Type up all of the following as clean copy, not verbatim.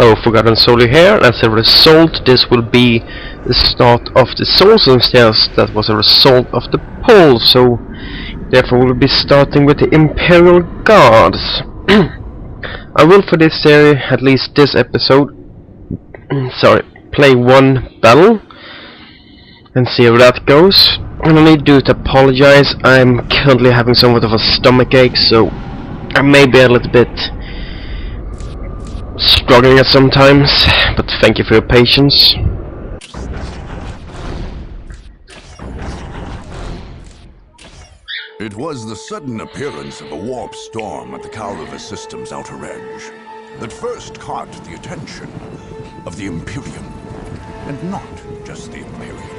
Hello, Forgotten Soldier here. As a result, this will be the start of the Soulstorm stairs that was a result of the poll, so therefore we'll be starting with the Imperial Guards. I will for this series, at least this episode, play one battle and see how that goes. And I need to do to apologize, I'm currently having somewhat of a stomach ache, so I may be a little bit struggling at sometimes, but thank you for your patience. It was the sudden appearance of a warp storm at the Kaurava system's outer edge that first caught the attention of the Imperium, and not just the Imperium.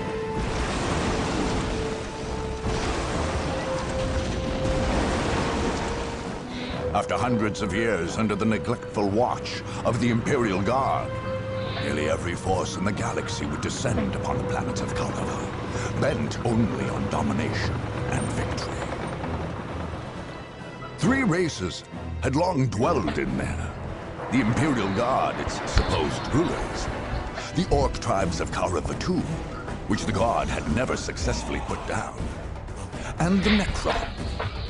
After hundreds of years under the neglectful watch of the Imperial Guard, nearly every force in the galaxy would descend upon the planet of Kaurava, bent only on domination and victory. Three races had long dwelled in there. The Imperial Guard, its supposed rulers, the Orc tribes of Kaurava II, which the Guard had never successfully put down, and the Necron,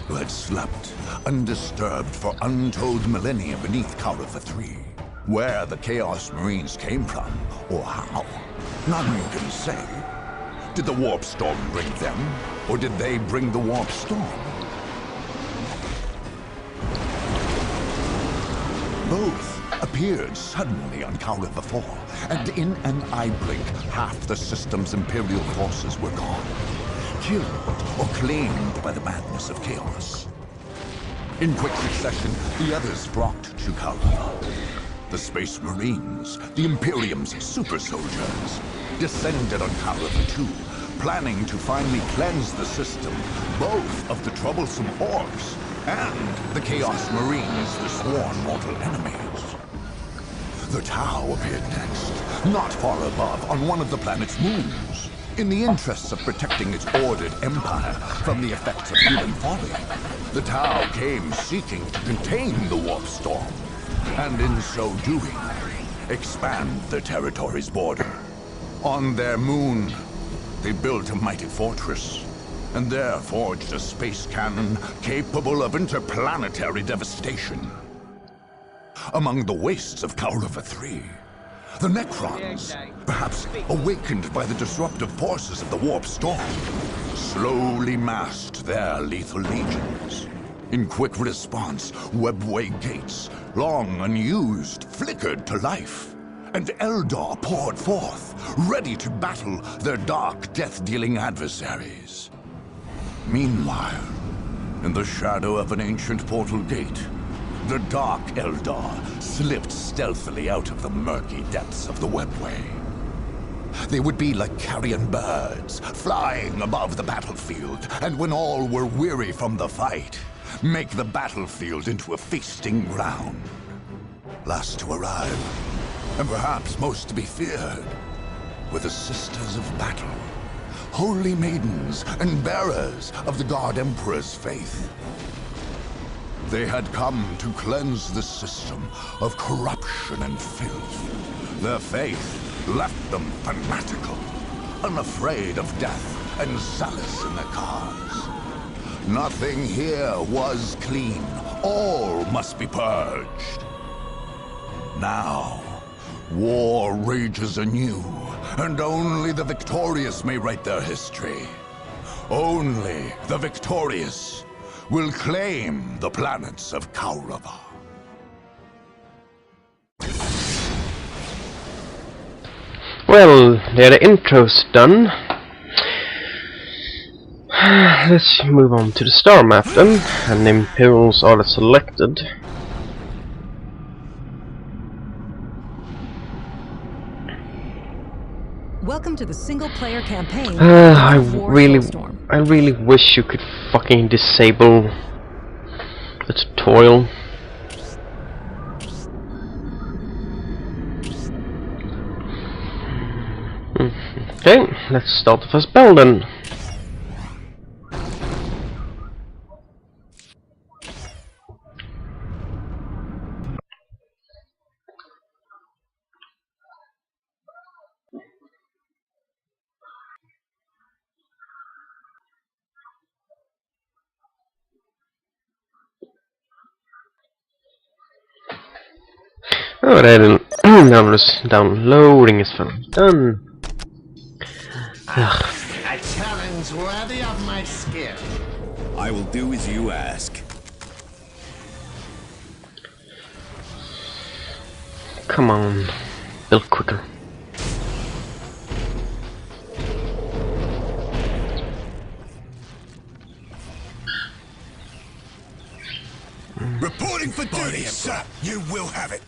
who had slept undisturbed for untold millennia beneath Kaurava III. Where the Chaos Marines came from, or how, none can say. Did the Warp Storm bring them, or did they bring the Warp Storm? Both appeared suddenly on Kaurava IV, and in an eye blink, half the system's Imperial forces were gone, killed or claimed by the madness of chaos. In quick succession, the others flocked to Kaurava. The Space Marines, the Imperium's super soldiers, descended on Kaurava II, planning to finally cleanse the system, both of the troublesome Orcs and the Chaos Marines, the sworn mortal enemies. The Tau appeared next, not far above, on one of the planet's moons. In the interests of protecting its ordered empire from the effects of human folly, the Tau came seeking to contain the Warp Storm, and in so doing, expand the territory's border. On their moon, they built a mighty fortress, and there forged a space cannon capable of interplanetary devastation. Among the wastes of Kaurava III, the Necrons, perhaps awakened by the disruptive forces of the Warp Storm, slowly massed their lethal legions. In quick response, webway gates, long unused, flickered to life, and Eldar poured forth, ready to battle their dark, death-dealing adversaries. Meanwhile, in the shadow of an ancient portal gate, the Dark Eldar slipped stealthily out of the murky depths of the webway. They would be like carrion birds, flying above the battlefield, and when all were weary from the fight, make the battlefield into a feasting ground. Last to arrive, and perhaps most to be feared, were the Sisters of Battle, holy maidens and bearers of the God Emperor's faith. They had come to cleanse the system of corruption and filth. Their faith left them fanatical, unafraid of death and zealous in their cause. Nothing here was clean. All must be purged. Now, war rages anew, and only the victorious may write their history. Only the victorious will claim the planets of Kaurava. Well, there the intro's done. Let's move on to the star map then, and the Imperials are selected. Welcome to the single-player campaign. I Dawn of War really Soulstorm. wish you could fucking disable the tutorial. Okay, let's start the first battle then. Oh, I didn't. Downloading is finally done. Ugh. A challenge worthy of my skill. I will do as you ask. Come on, build quicker. Reporting for duty, sir. You will have it.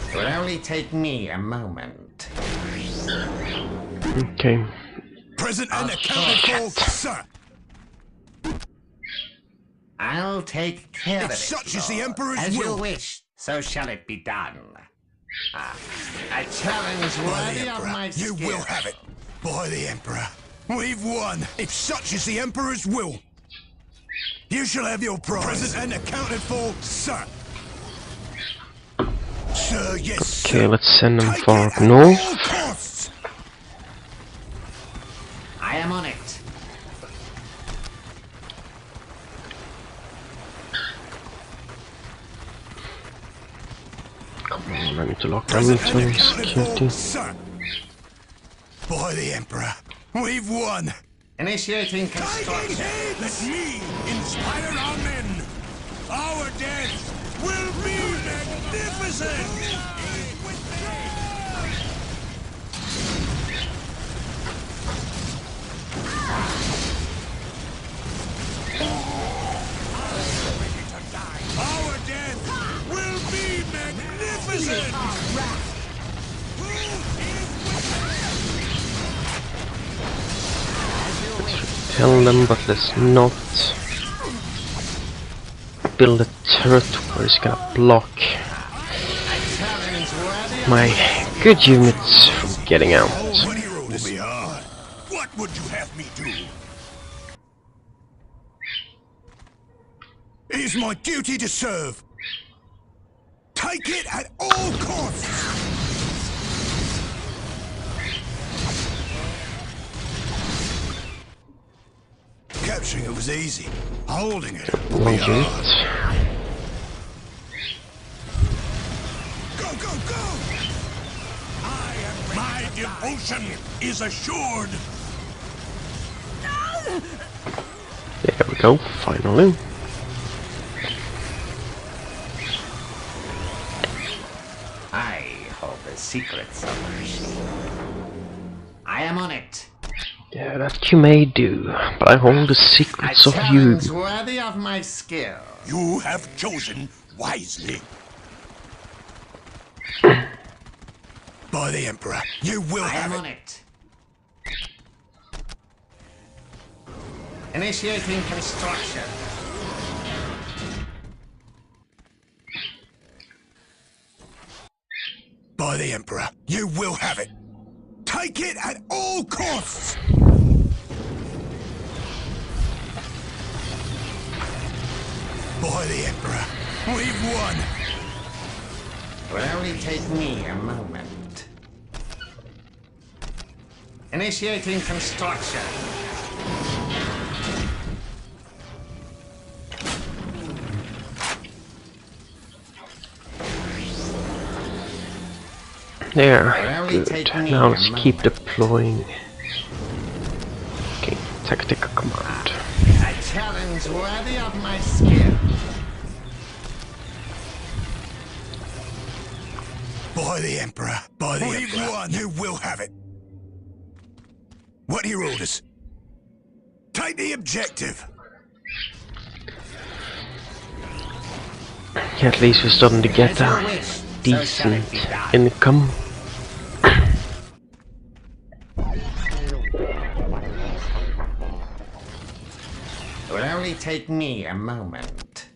It will only take me a moment. Okay. Present and accounted for, sir. I'll take care of If it. such is the Lord. Emperor's As will. you wish, so shall it be done. A challenge By the worthy of Emperor, my you skill. will have it. By the Emperor, we've won. If such is the Emperor's will, you shall have your prize. Present and accounted for, sir. Sir, yes, Okay, sir. let's send them Take far it at north. all costs. I am on it. Come on, I need to lock down Present the and accounted security. for, sir. By the Emperor, we've won. Initiating Taking construction. heed, let me inspire our men. Our death will be magnificent. Our death will be magnificent. Tell them, but let's not build a turret where it's gonna block Challenge worthy of my good units from getting out. What hero will be hard? What would you have me do? It is my duty to serve. Take it at all costs. Capturing it was easy. Holding it will One be unit. hard. Go, go, go! My devotion is assured. There we go, finally. I hold the secrets of the machine. I am on it. Yeah, that you may do, but I hold the secrets A of you. challenge worthy of my skill. You have chosen wisely. By the Emperor, you will I have am on it. it. Initiating construction. By the Emperor, you will have it. Take it at all costs. By the Emperor, we've won. It will only take me a moment. Initiating construction. There, only good. take me Now a let's keep moment. deploying. Okay, tactical command. A challenge worthy of my skill. By the Emperor, by the Emperor, won. You will have it. What are your orders? Take the objective. Yeah, at least we're starting to get As you a wish, so shall decent it be done. income. It will only take me a moment.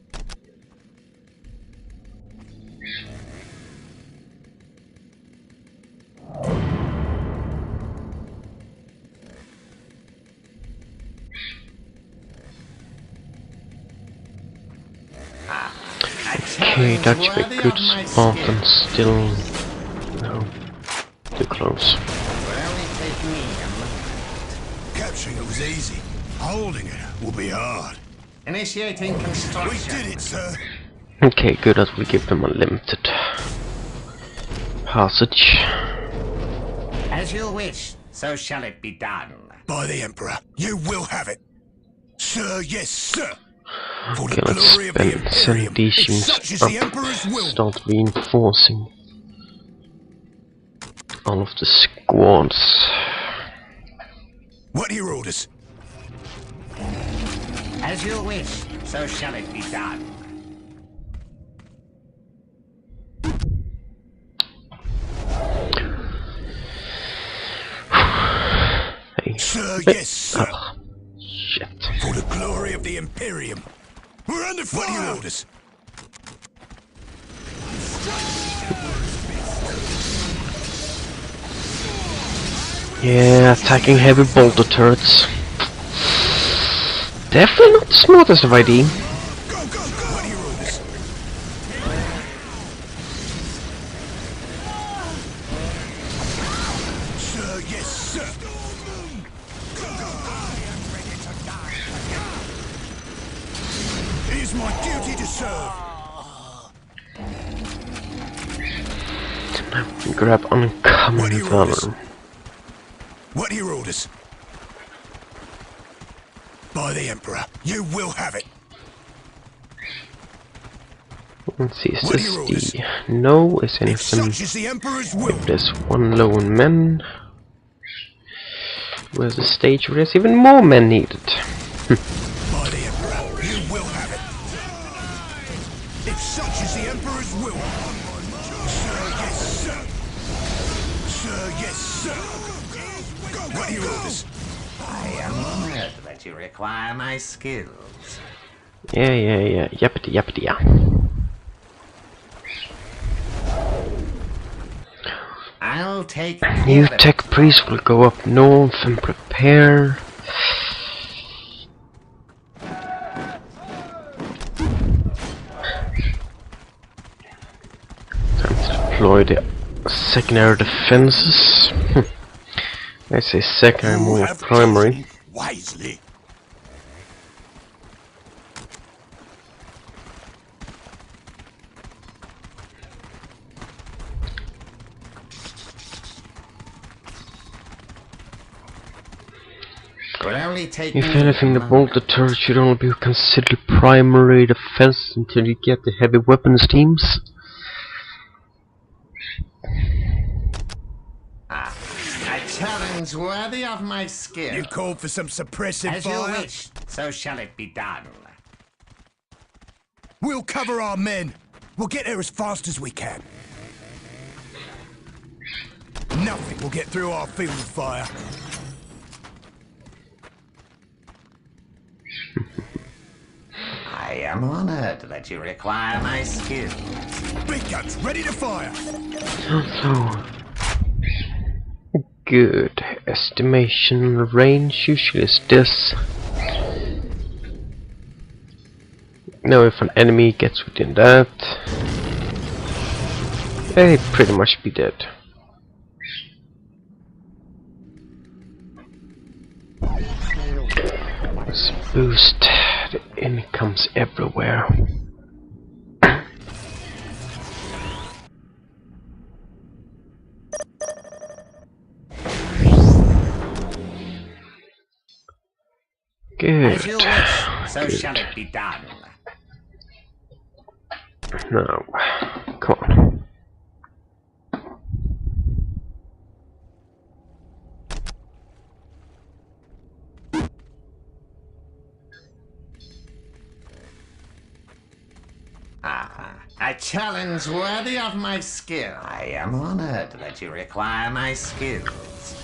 Okay, that should be a good spot and still... No, too close. Will only Holding it will be hard. Initiating We construction. did it, sir. Okay, good that we give them unlimited passage. As you wish, so shall it be done. By the Emperor, you will have it. Sir, yes, sir. For Okay, the let's glory of the spend 7 Imperium, legions if such is the Emperor's will. start reinforcing all of the squads. What are your orders? As you wish, so shall it be done. Hey. Sir, yes, sir. Oh, shit. For the glory of the Imperium. We're under fire. What are your orders? Yeah, attacking heavy bolter turrets. Definitely not the smartest of idea. Go, go, go. What are your orders? Sir, yes, sir. Go, go. I am ready to die. It is my duty to serve. Now we can grab uncommon What are your orders? valor. What are your orders? By the Emperor, you will have it. Let's see, is What are this your orders? the... No, is any If of them... such is the Emperor's will. There's one low on men. Where's the stage where there's even more men needed? By the Emperor, you will have it. If such is the Emperor's will. Sir, yes, sir. Sir, yes, sir. What are your orders? I am honored that you require my skills. Yeah. Yappity, yeah. I'll take New care of tech it. priest will go up north and prepare. Time to deploy the secondary defenses. I say secondary, You more have primary. chosen wisely. Will only take If me anything, the a bolter turret should only be considered primary defense until you get the heavy weapons teams. A challenge worthy of my skill. You called for some suppressive As you fire? wish, so shall it be done. We'll cover our men. We'll get there as fast as we can. Nothing will get through our field of fire. I am honored that you require my skills. Big guns ready to fire. So good estimation range usually is this. Now if an enemy gets within that, they pretty much be dead. Let's boost the incomes everywhere. Good. As you wish, so shall it be done. No, come on. A challenge worthy of my skill. I am honored that you require my skills.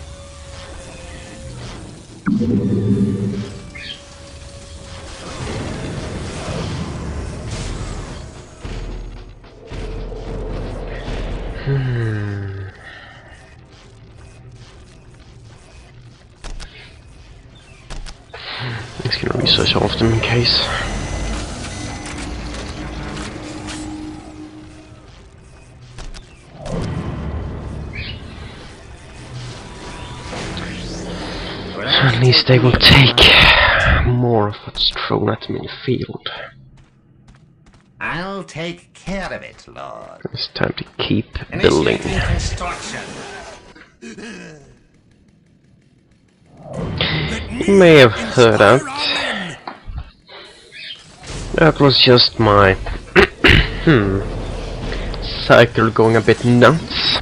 He's gonna research all of them in case. At least they will take of what's thrown at me in the field. I'll take care of it, Lord. It's time to keep building. Initiating construction. You may have heard that. That was just my cycle going a bit nuts.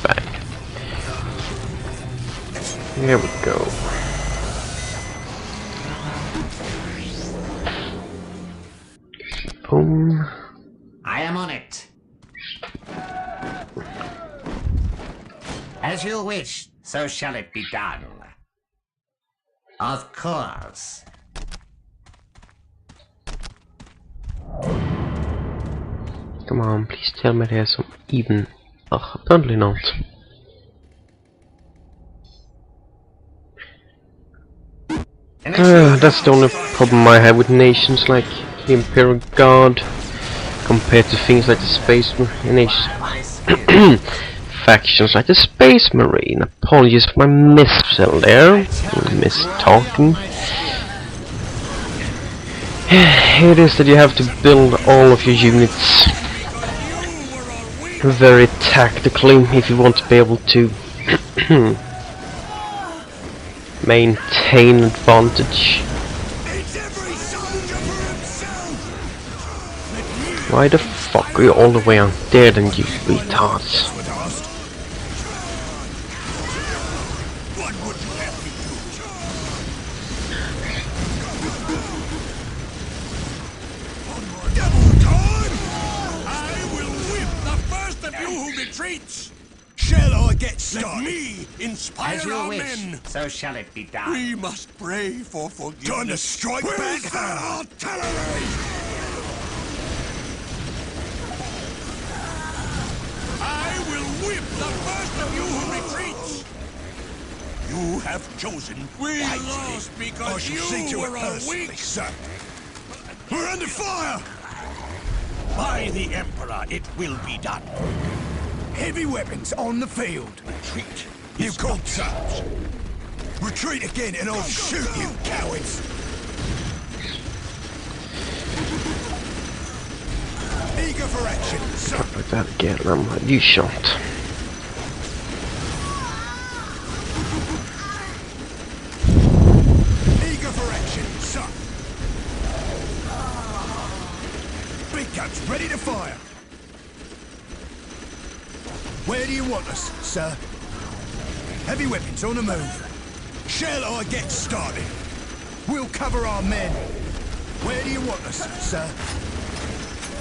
Bang. Here we go. Boom. I am on it. As you wish, so shall it be done. Of course. Come on, please tell me there's some even... Oh, apparently not. That's the only problem I have with nations like the Imperial Guard compared to things like the Space Marine. Factions like the Space Marine. Apologies for my misspell there. Mis-talking. It is that you have to build all of your units very tactically if you want to be able to maintain advantage. Why the fuck are you all the way out there then, you retards? Shall I get started? Let me inspire As you our wish, men. so shall it be done. We must pray for forgiveness. Time to strike back. Where's the artillery? I will whip the first of you who retreats. You have chosen. We lost because you were a weak. Sir. We're under fire. By the Emperor, it will be done. Heavy weapons on the field. Retreat. You concepts. Retreat again and I'll shoot you, cowards. Eager for action, sir. Like that again, I'm like, you shot. Eager for action, sir. Big guns ready to fire. Where do you want us, sir? Heavy weapons on the move. Shall I get started? We'll cover our men. Where do you want us, sir?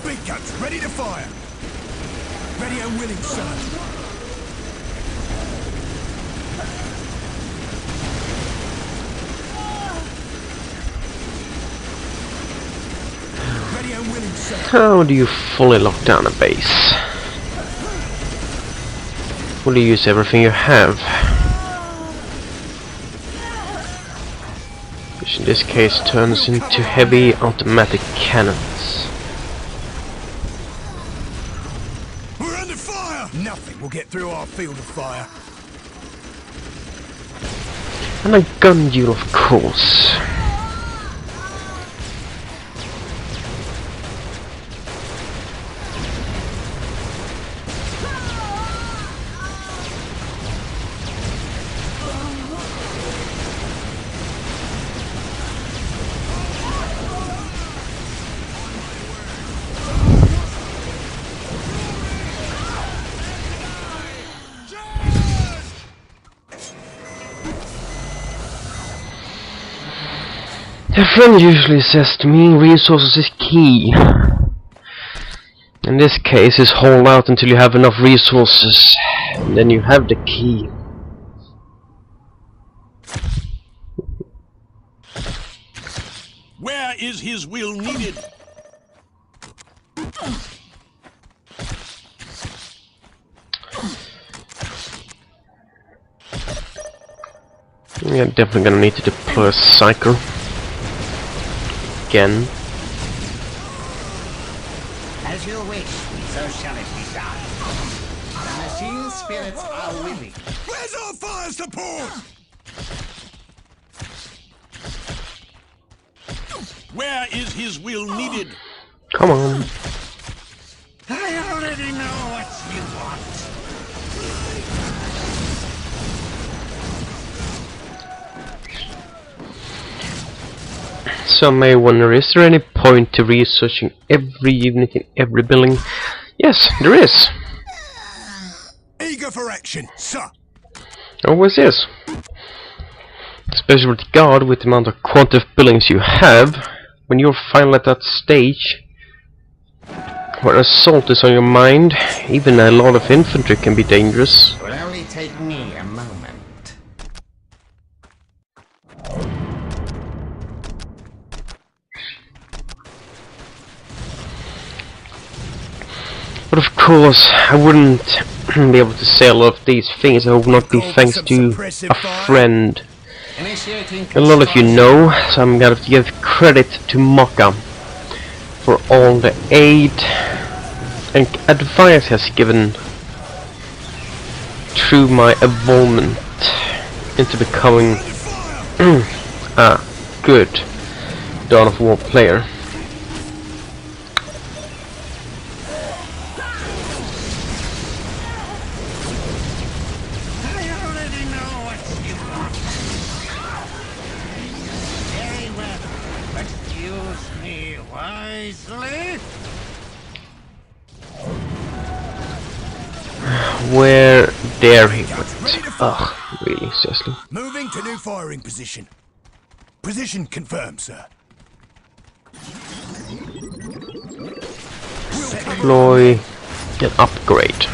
Big guns ready to fire. Ready and willing, sir. Ready and willing, sir. How do you fully lock down a base? Will you use everything you have? Which in this case turns into heavy automatic cannons. We're under fire! Nothing will get through our field of fire. And a gun duel, of course. A friend usually says to me, resources is key. In this case, is hold out until you have enough resources, and then you have the key. Where is his will needed? Yeah, definitely gonna need to deploy a cycle. Again. As you wish, so shall it be done. steel spirits are willing. Where's our fire support? Where is his will needed? Come on. I already know what you want. Some may wonder, is there any point to researching every unit in every building? Yes, there is. Eager for action, sir. Always is. Especially with guard, with the amount of quantity of buildings you have. When you're finally at that stage where assault is on your mind, even a lot of infantry can be dangerous. It will only take me a moment. But of course, I wouldn't be able to say a lot of these things. I would not be thanks to a friend. Initiating A lot of you know, so I'm gonna have to give credit to Mokka for all the aid and advice he has given through my evolvement into becoming a good Dawn of War player. I already know what you want. Very well, but use me wisely. Where dare he put it? Ugh, really, seriously. Moving to new firing position. Position confirmed, sir. Deploy and upgrade.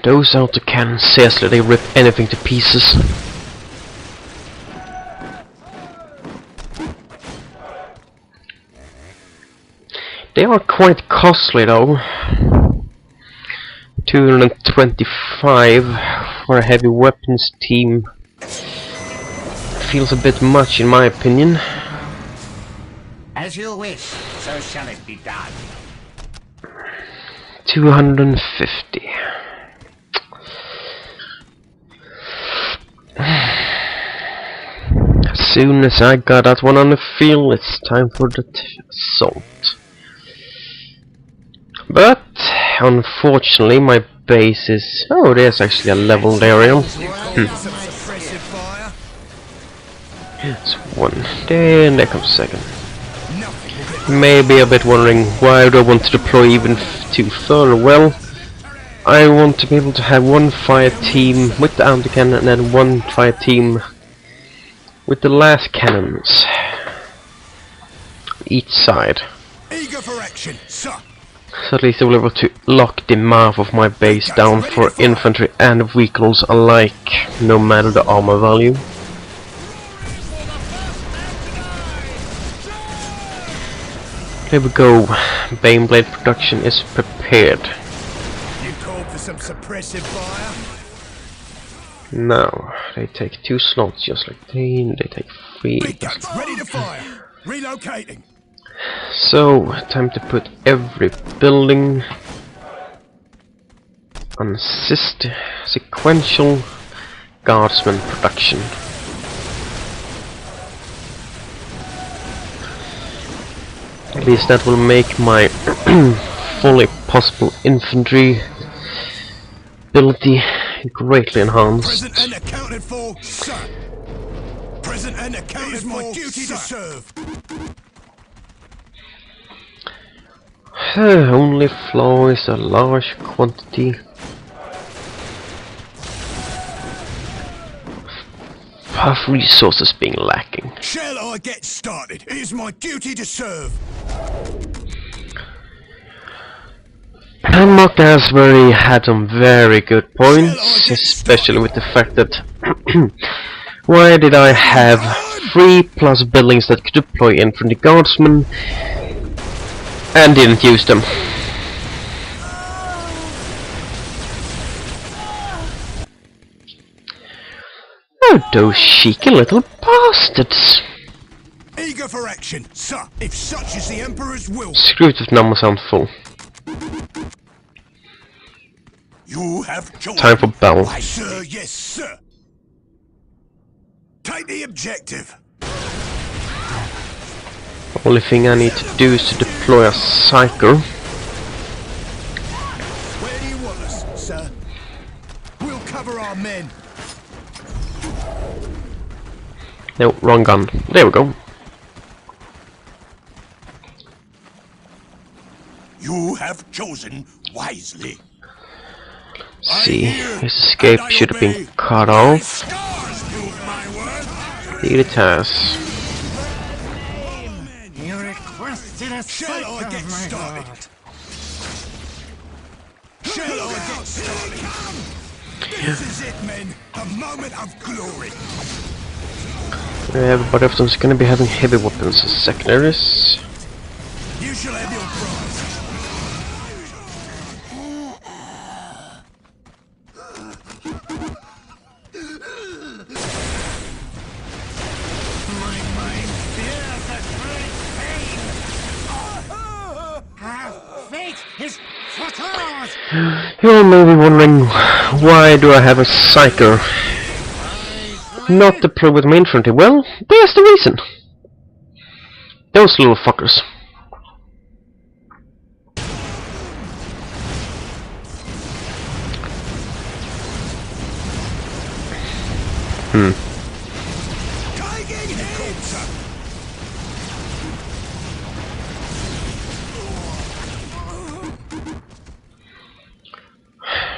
Those autocannons, seriously, they rip anything to pieces. They are quite costly though. 225 for a heavy weapons team feels a bit much in my opinion. As you wish, so shall it be done. 250. As soon as I got that one on the field, it's time for the assault. But unfortunately, my base is... Oh, there's actually a leveled area. Suppressive fire. It's one. Then there comes a second. Nothing will get Maybe a bit wondering why do I want to deploy even too further. Well, I want to be able to have one fire team with the anti-cannon and then one fire team with the last cannons. Each side. eager for action, sir. So at least I will be able to lock the mouth of my base down for infantry and vehicles alike, no matter the armor value. Here we go. Baneblade production is prepared. You called for some suppressive fire? Now, they take 2 slots just like they take 3. Big guns ready to fire. Relocating. So, time to put every building on sequential guardsman production. At least that will make my fully possible infantry ability greatly enhanced. Present and accounted for, sir. Present and accounted for, my duty to serve. Only flaw is a large quantity of resources being lacking. Shall I get started? It is my duty to serve. And Mokka has had some very good points, especially with the fact that why did I have 3+ buildings that could deploy infantry guardsmen and didn't use them? Oh, those cheeky little bastards! Eager Eager for action, sir, if such is the Emperor's will. Screw it if numbers aren't full. You have chosen. Time for battle. Why, sir, yes, sir. Take the objective. Only thing I need to do is to deploy a Psyker. Where do you want us, sir? We'll cover our men. No, wrong gun. There we go. You have chosen wisely. See, his escape should have been cut off. Indeed it has. You requested a Shall I sight get of my started? lord. Shall I get started? This is it, men. A moment of glory. Everybody of them is going to be having heavy weapons as secondaries. You shall have your prize. My mind fears a great pain. Our fate is foretold. You may be wondering, why do I have a Psyker not deployed with my infantry? Well, there's the reason. Those little fuckers. Taking hits.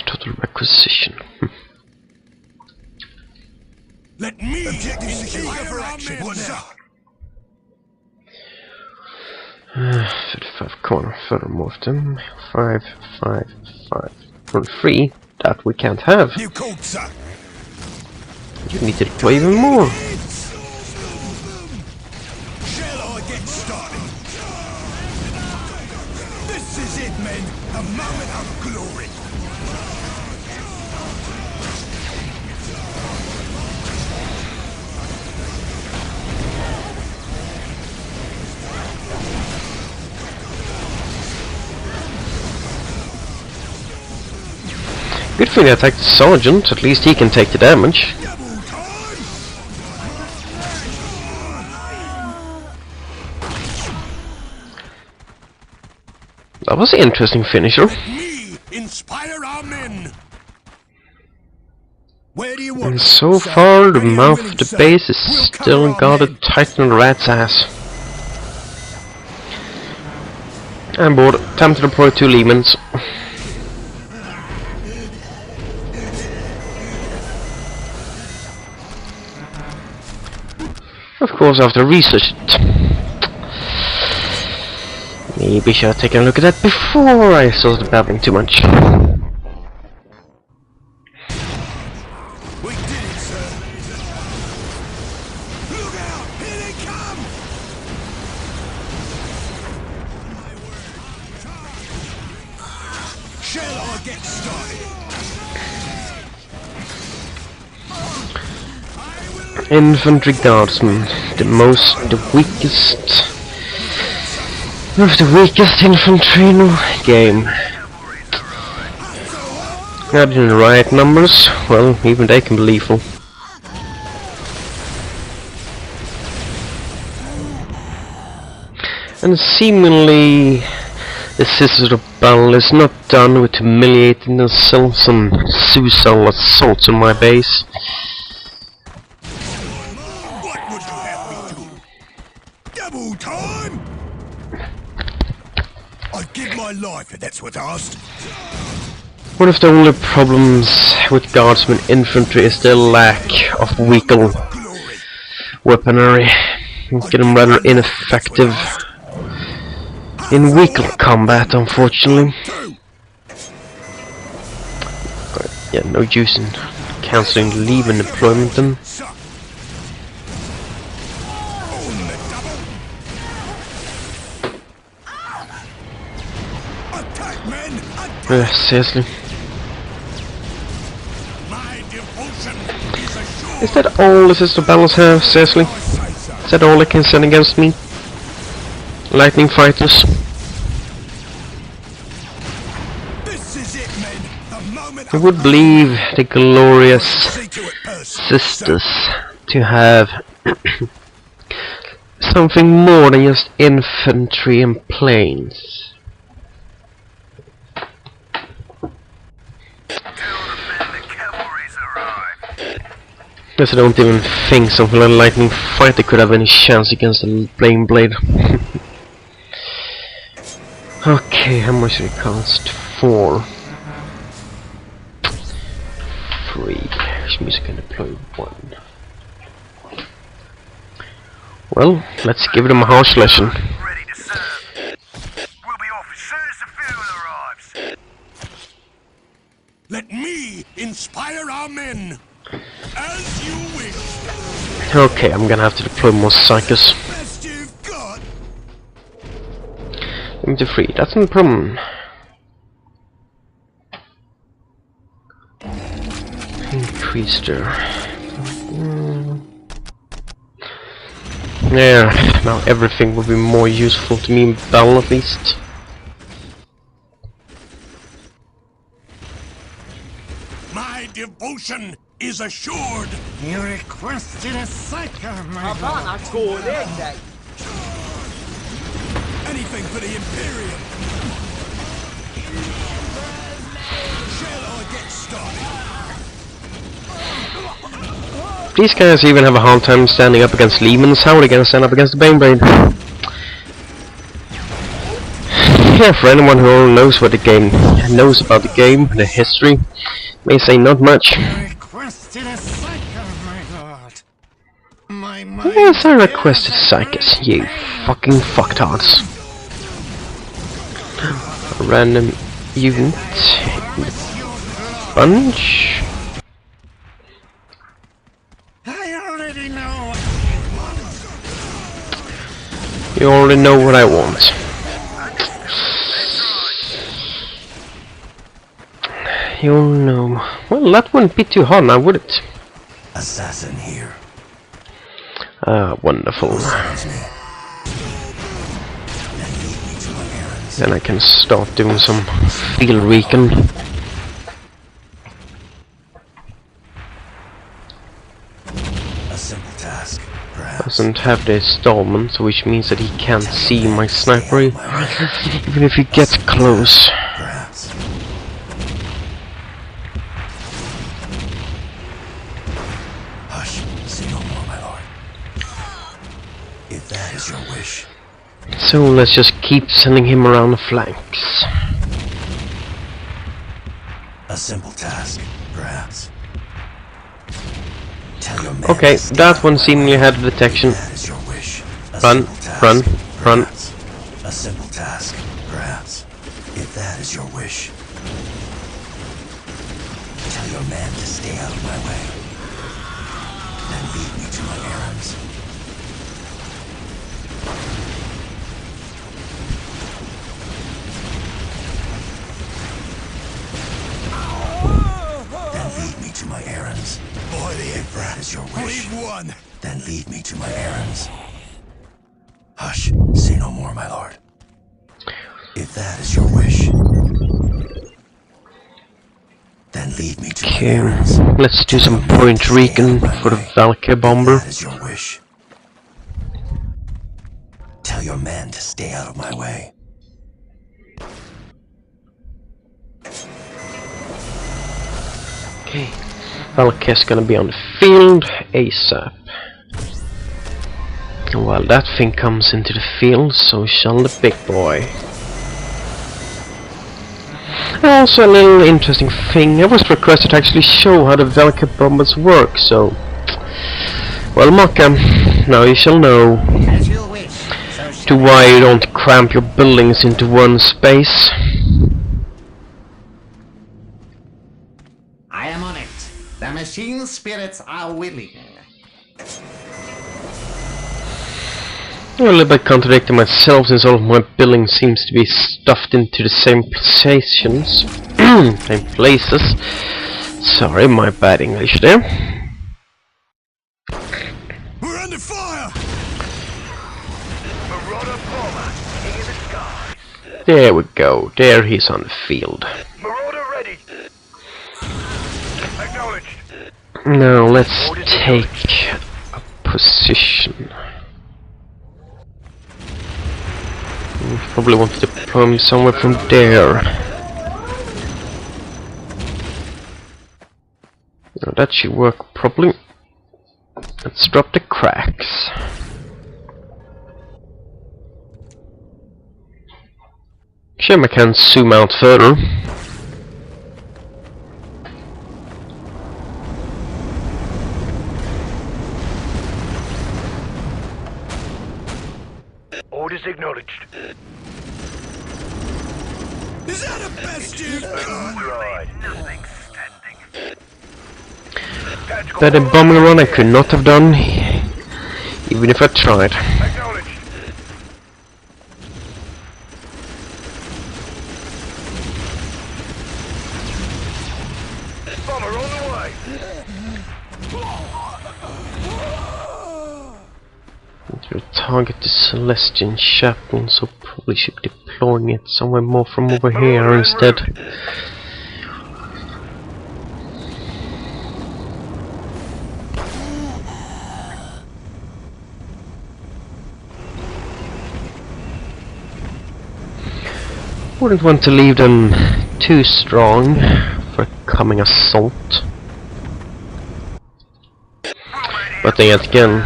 Total requisition. Let me inspire for action. What's up? 35 corner, furthermore of them. 5, 5, 5. 3, that we can't have. You called, sir. You need to deploy even more. Shall I get started? This is it, men. A moment of glory. Good thing I attacked the sergeant, at least he can take the damage. Double time. That was an interesting finisher. Me inspire our men. Where do you want And us, so sir? far, the Ready and mouth willing, of the sir. base is We'll cover still our guarded men. tight on the rat's ass. I'm bored. Time to deploy 2 Lehmans. Of course, after research it. Maybe should have taken a look at that before I started babbling too much. We did it, sir. Look out! Here they come! Shall I get started? Infantry guardsmen, the weakest of the weakest infantry in the game. Not in the right numbers, well, even they can be lethal. And seemingly the Sisters of Battle is not done with humiliating themselves and suicidal assaults on my base. What would you have me do? Double time? I'd give my life if that's what's asked. What if the only problems with guardsmen infantry is their lack of vehicle Glory. weaponry? Make them rather ineffective in vehicle combat, unfortunately. Two. But yeah, no use in cancelling leave and deployment then. Sir. On the double. Attack, men! Attack! Seriously. My devotion is assured. Is that all the Sister Battles have? Seriously? Is that all I can send against me? Lightning fighters. This is it, men. The moment I would believe the glorious see to it personally. sisters to have something more than just infantry and planes. Guess I don't even think something like a lightning fighter could have any chance against a flame blade. Okay, how much should it cost? 4. 3. Which means I can deploy 1. Well, let's give them a harsh lesson. Ready to serve. We'll be off as soon as the fuel arrives. Let me inspire our men. As you wish. Okay, I'm gonna have to deploy more psychers. Best you've got. Limited 3, that's no problem. Increase there. Yeah, now everything will be more useful to me in battle at least. My devotion is assured. You requested a psycho, my Anything for the Imperial. Shall I get started? These guys even have a hard time standing up against Lehmans. How are they gonna stand up against the Baneblade? Yeah, for anyone who only knows what the game knows about the game, the history, may say not much. requested a psycho, my lord. My mind Yes, I requested Psychus, you fucking fucktards. A random unit. Bunch. I already know. You already know what I want. You'll know. Well, that wouldn't be too hard now, would it? Assassin here. Wonderful. Then I can start doing some field recon. A simple task, perhaps. Doesn't have the installment, which means that he can't see my sniper, even if he gets close. Perhaps. Hush, say no more, my lord. If that is your wish. So let's just keep sending him around the flanks. A simple task, perhaps. Tell your men Okay, to stay that out one of my seemingly way. had detection. That is your wish. A Run, simple task, run, run. perhaps. A simple task, perhaps. If that is your wish. Tell your men to stay out of my way. Then lead me to my errands. Then lead me to my errands. If that is your wish, then lead me to my errands. Hush, say no more, my lord. If that is your wish, then lead me to my Okay, errands. let's do some point recon for the Valkyrie bomber. If that is your wish. Tell your men to stay out of my way. Okay, Valkyrie's gonna be on the field ASAP. And while that thing comes into the field, so shall the big boy. Also a little interesting thing, I was requested to actually show how the Valkyrie bombers work, so... Well, Maka, now you shall know As you wish. So to why you don't cramp your buildings into one space. I am on it. The machine spirits are willing. I'm a little bit contradicting myself since all of my building seems to be stuffed into the same places. Same places. Sorry, my bad English there. We're under fire! Marauder bomber, king in the skies. There we go. There he's on the field. Marauder ready. Acknowledged. Now let's take a position. We probably want to deploy him somewhere from there. Now that should work probably. Let's drop the cracks. Shame I can't zoom out further. Orders acknowledged. Is that a best you've got? Nothing standing. That a bombing run I could not have done, even if I tried. Acknowledged. Bomber on the way. To target the Celestian Chapel, so probably should be deploying it somewhere more from over here instead. Wouldn't want to leave them too strong for a coming assault. But then yet again,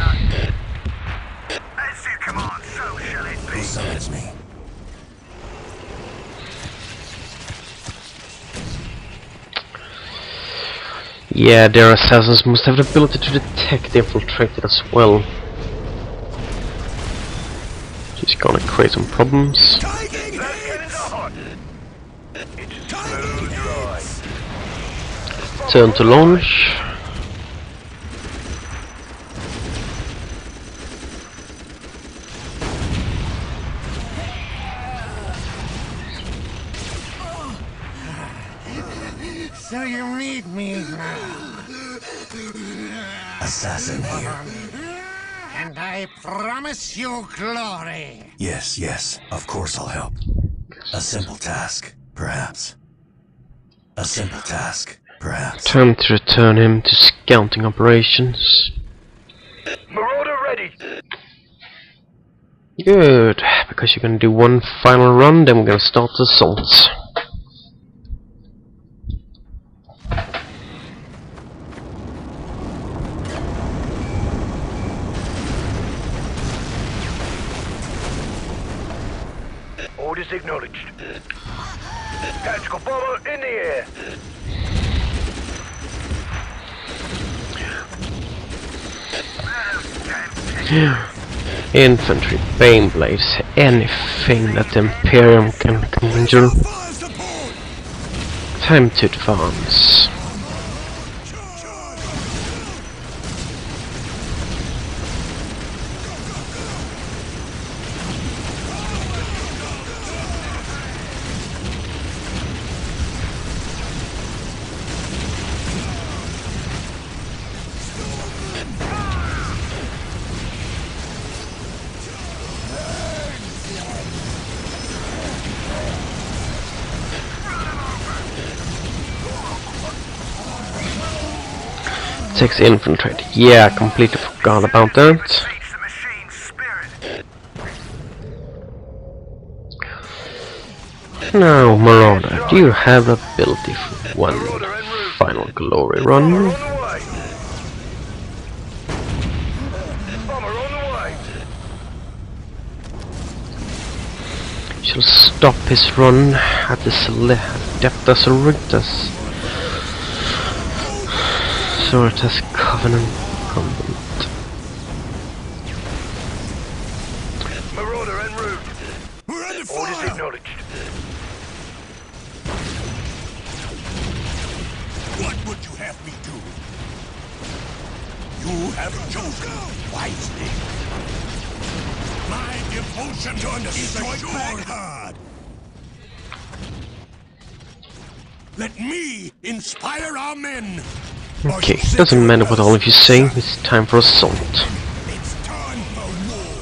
As you command, so shall it be. Besides me. yeah, their assassins must have the ability to detect the infiltrated as well. Just gonna create some problems. Taking hits. It's smooth dry. Turn to launch. So you need me now. Assassin here. And I promise you glory. Yes, yes, of course I'll help. A simple task, perhaps. A simple task, perhaps. Time to return him to scouting operations. Marauder ready. Good, because you're gonna do one final run, then we're gonna start the assaults. Orders acknowledged. Tactical bomber in the air. Infantry, Bane Blades, anything that the Imperium can conjure. Time to advance. Takes infantry. Yeah, I completely forgot about that. Teach the machine's spirit. Now, Marauder, do you have ability for one final glory run? Bomber on the way. Bomber on the way. Shall stop his run at the Adeptus Origus. Sortas Covenant Convent. Marauder en route. We're under fire. Orders acknowledged. What would you have me do? You have chosen wisely. My devotion is assured hard. Let me inspire our men. Okay, doesn't matter what all of you say, it's time for assault. It's time for war.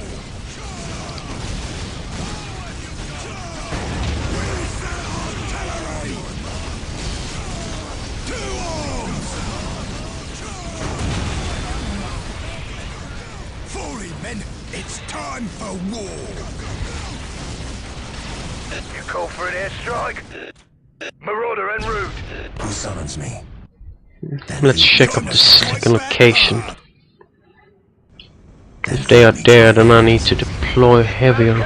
a war. You call for an airstrike? Marauder en route. Who summons me? Let's check up the second location. If they are there, then I need to deploy heavier.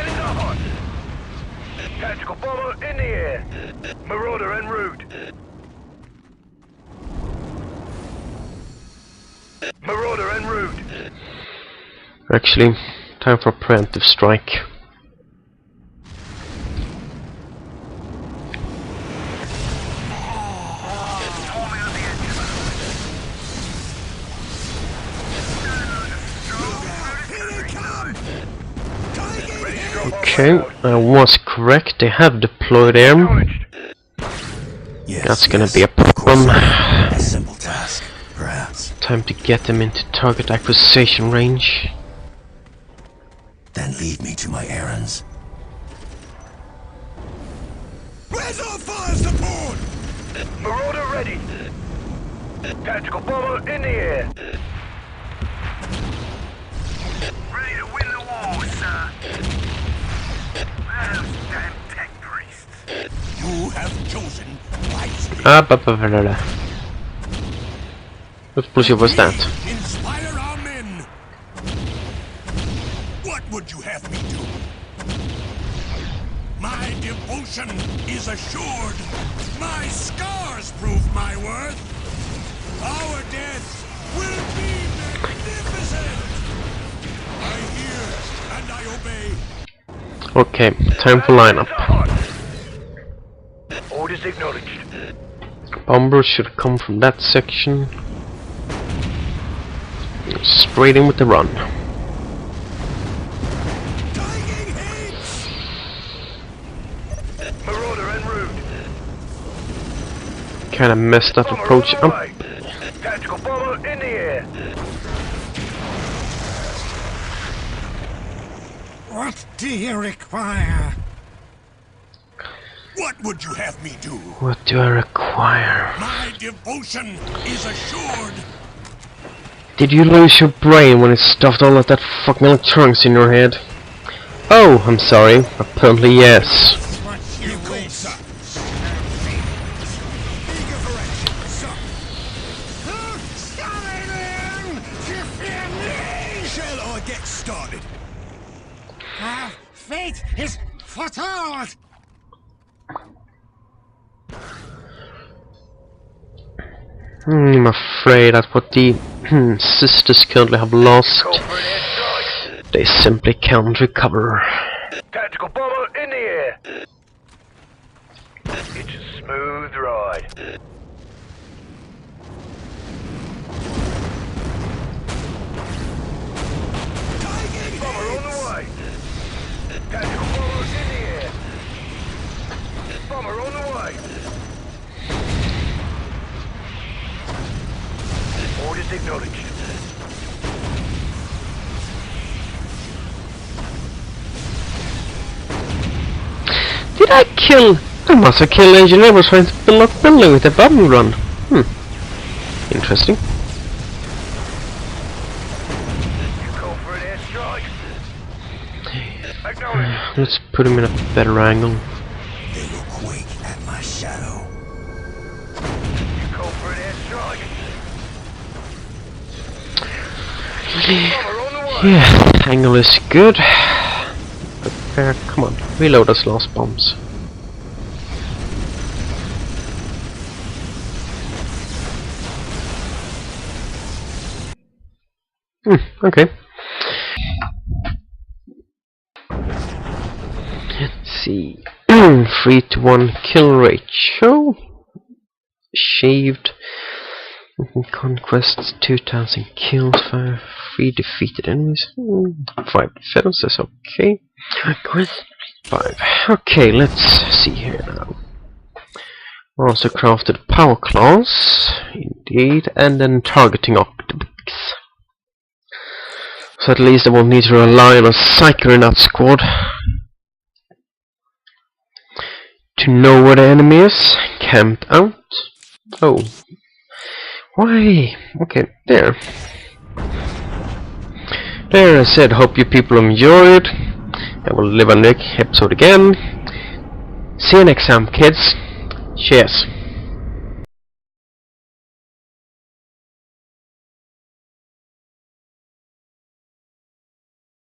Tactical bomber in the air. Marauder en route. Marauder en route. Actually, time for a preemptive strike. Okay, I was correct. They have deployed air. That's gonna be a problem. A simple task, perhaps. Time to get them into target acquisition range. Then leave me to my errands. Where's our fire support? Marauder ready. Tactical bomber in the air. Ready to win the war, sir. Those damn tech priests. You have chosen wisely. What bullshit was that? Inspire our men. What would you have me do? My devotion is assured. My scars prove my worth. Our death will be magnificent. I hear and I obey. Okay, time for lineup. Orders acknowledged. Bombers should come from that section. Straight in with the run. Taking hits. Marauder en route. Kinda messed up approach. Tactical bomber in the air. What do you require? What would you have me do? What do I require? My devotion is assured. Did you lose your brain when it stuffed all of that fucking electronics in your head? Oh, I'm sorry. Apparently yes. What you wish. Eager for action, sir. Shall I get started? Our fate is foretold. I'm afraid that what the sisters currently have lost, Call for an airstrike. they simply can't recover. Tactical bomber in the air. It's a smooth ride. Bomber on the way. Tactical bomber in the air. Bomber on the way. Orders acknowledged. Did I kill? I must have killed engineer was trying to build up building with a bomb run. Interesting. You call for an airstrike. Acknowledged. Let's put him in a better angle. They will quake at my shadow. You call for an airstrike. Bomber on the way. Yeah, angle is good. Prepare, come on, reload those last bombs. Okay. Let's see. 3-to-1 kill ratio. Shaved. Conquests 2,000 kills, 3 defeated enemies, 5 defenses, okay. Quest 5. Okay, let's see here now. Also crafted power class, indeed, and then targeting optics. So at least I won't need to rely on a psyker in that squad to know where the enemy is. Camped out. Oh. Why? Okay, there. There, I said, hope you people enjoyed. I will live on the next episode again. See you next time, kids. Cheers.